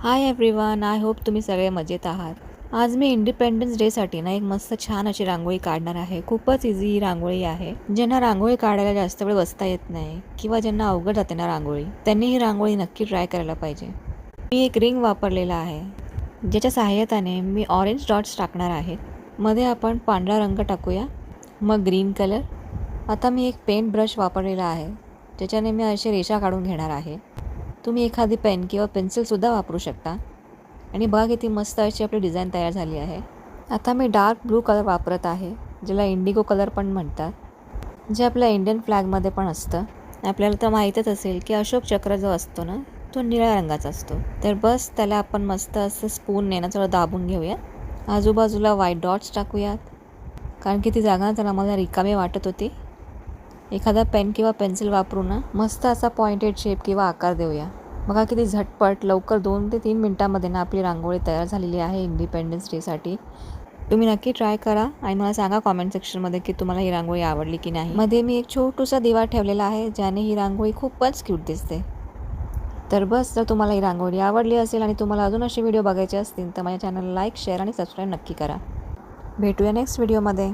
Hi everyone, I hope तुम्ही सगळे मजेत आहात. आज मी इंडिपेंडन्स डेसाठी एक मस्त छान अशी रांगोळी काढणार आहे. खूपच इझी ही रांगोळी आहे. ज्यांना रांगोळी काढायला जास्त वेळ बसता येत नाही किंवा ज्यांना अवघड जाते ना रांगोळी, त्यांनी ही रांगोळी नक्की ट्राय करायला पाहिजे. मी एक रिंग वापरलेला आहे, ज्याच्या सहाय्यताने मी ऑरेंज डॉट्स टाकणार आहे. मध्ये आपण पांढरा रंग टाकूया, मग ग्रीन कलर. आता मी एक पेंट ब्रश वापरलेला आहे, ज्याच्याने मी अशी रेषा काढून घेणार आहे. तुम्ही एखादी पेन किंवा पेन्सिलसुद्धा वापरू शकता. आणि बघा किती मस्त अशी आपली डिझाईन तयार झाली आहे. आता मी डार्क ब्लू कलर वापरत आहे, ज्याला इंडिगो कलर पण म्हणतात, जे आपल्या इंडियन फ्लॅगमध्ये पण असतं. आपल्याला तर माहीतच असेल की अशोक चक्र जो असतो ना, तो निळ्या रंगाचा असतो. तर बस त्याला आपण मस्त असं स्पूनने ना थोडं दाबून घेऊयात. आजूबाजूला व्हाईट डॉट्स टाकूयात, कारण की ती जागा तर आम्हाला रिकामी वाटत होती. एखादा पेन किंवा पेन्सिल वापरून ना मस्त असा पॉइंटेड शेप किंवा आकार देऊया. बघा किती झटपट लवकर 2 ते 3 मिनिटांमध्ये ना आपली रांगोळी तयार झालेली आहे इंडिपेंडन्स डेसाठी. तुम्ही नक्की ट्राय करा आणि मला सांगा कॉमेंट सेक्शनमध्ये की तुम्हाला ही रांगोळी आवडली की नाही. मध्ये मी एक छोटूसा दिवा ठेवलेला आहे, ज्याने ही रांगोळी खूपच क्यूट दिसते. तर बस, जर तुम्हाला ही रांगोळी आवडली असेल आणि तुम्हाला अजून असे व्हिडिओ बघायचे असतील तर माझ्या चॅनलला लाईक, शेअर आणि सबस्क्राईब नक्की करा. भेटूया नेक्स्ट व्हिडिओमध्ये.